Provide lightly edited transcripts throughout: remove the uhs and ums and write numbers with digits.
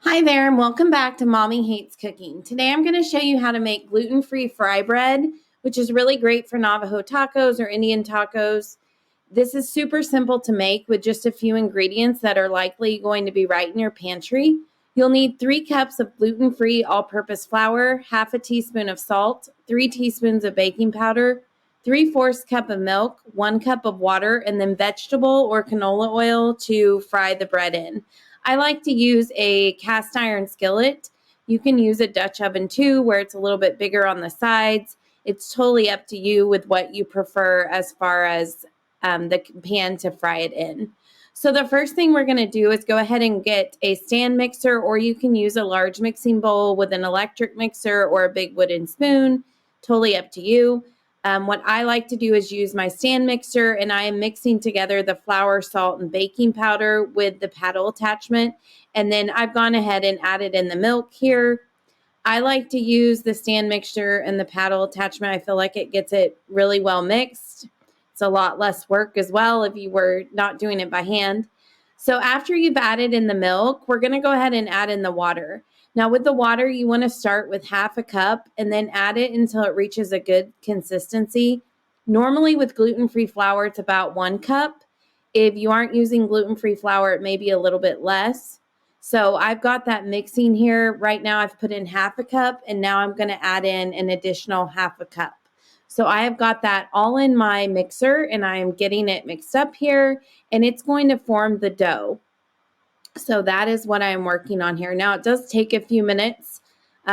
Hi there, and welcome back to Mommy Hates Cooking. Today I'm going to show you how to make gluten-free fry bread, which is really great for Navajo tacos or Indian tacos. This is super simple to make with just a few ingredients that are likely going to be right in your pantry. You'll need 3 cups of gluten-free all-purpose flour, half a teaspoon of salt, 3 teaspoons of baking powder, 3/4 cup of milk, 1 cup of water, and then vegetable or canola oil to fry the bread in. I like to use a cast iron skillet. You can use a Dutch oven too, where it's a little bit bigger on the sides. It's totally up to you with what you prefer as far as the pan to fry it in. So the first thing we're going to do is go ahead and get a stand mixer, or you can use a large mixing bowl with an electric mixer or a big wooden spoon. Totally up to you. What I like to do is use my stand mixer, and I am mixing together the flour, salt, and baking powder with the paddle attachment. And then I've gone ahead and added in the milk here. I like to use the stand mixture and the paddle attachment. I feel like it gets it really well mixed. It's a lot less work as well if you were not doing it by hand. So after you've added in the milk, we're going to go ahead and add in the water. Now with the water, you want to start with half a cup and then add it until it reaches a good consistency. Normally with gluten-free flour, it's about 1 cup. If you aren't using gluten-free flour, it may be a little bit less. So I've got that mixing here. Right now I've put in half a cup, and now I'm going to add in an additional half a cup. So I have got that all in my mixer, and I am getting it mixed up here, and it's going to form the dough. So that is what I'm working on here. Now it does take a few minutes.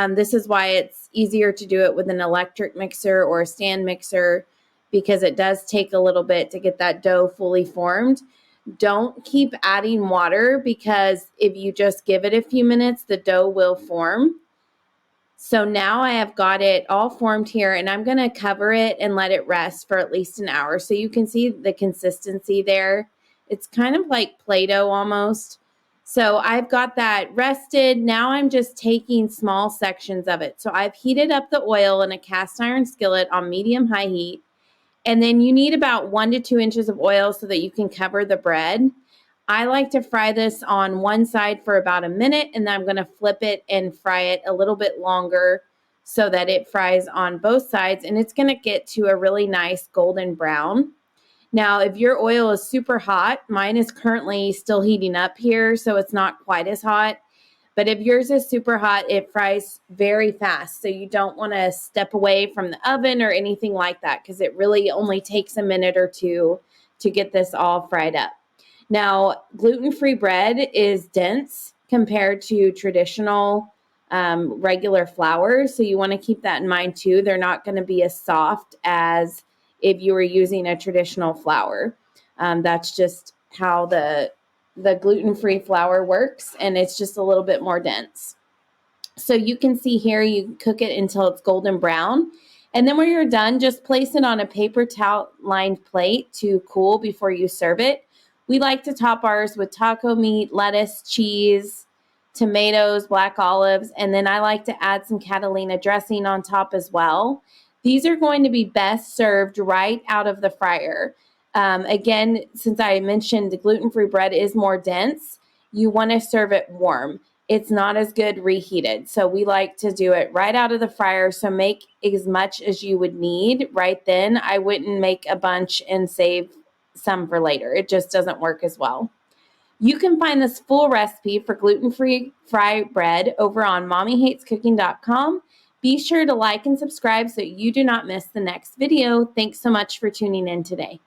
This is why it's easier to do it with an electric mixer or a stand mixer, because it does take a little bit to get that dough fully formed. Don't keep adding water, because if you just give it a few minutes, the dough will form. So now I have got it all formed here, and I'm going to cover it and let it rest for at least an hour. So you can see the consistency there. It's kind of like Play-Doh almost. So I've got that rested. Now I'm just taking small sections of it. So I've heated up the oil in a cast iron skillet on medium-high heat. And then you need about 1 to 2 inches of oil so that you can cover the bread. I like to fry this on one side for about a minute, and then I'm going to flip it and fry it a little bit longer so that it fries on both sides, and it's going to get to a really nice golden brown. Now, if your oil is super hot, mine is currently still heating up here, so it's not quite as hot. But if yours is super hot, it fries very fast. So you don't want to step away from the oven or anything like that, because it really only takes a minute or two to get this all fried up. Now, gluten-free bread is dense compared to traditional regular flour. So you want to keep that in mind too. They're not going to be as soft as if you were using a traditional flour. That's just how the gluten-free flour works, and it's just a little bit more dense. So you can see here, you cook it until it's golden brown. And then when you're done, just place it on a paper towel lined plate to cool before you serve it. We like to top ours with taco meat, lettuce, cheese, tomatoes, black olives, and then I like to add some Catalina dressing on top as well. These are going to be best served right out of the fryer. Again, since I mentioned the gluten-free bread is more dense, you want to serve it warm. It's not as good reheated. So we like to do it right out of the fryer. So make as much as you would need right then. I wouldn't make a bunch and save some for later. It just doesn't work as well. You can find this full recipe for gluten-free fry bread over on mommyhatescooking.com. Be sure to like and subscribe so you do not miss the next video. Thanks so much for tuning in today.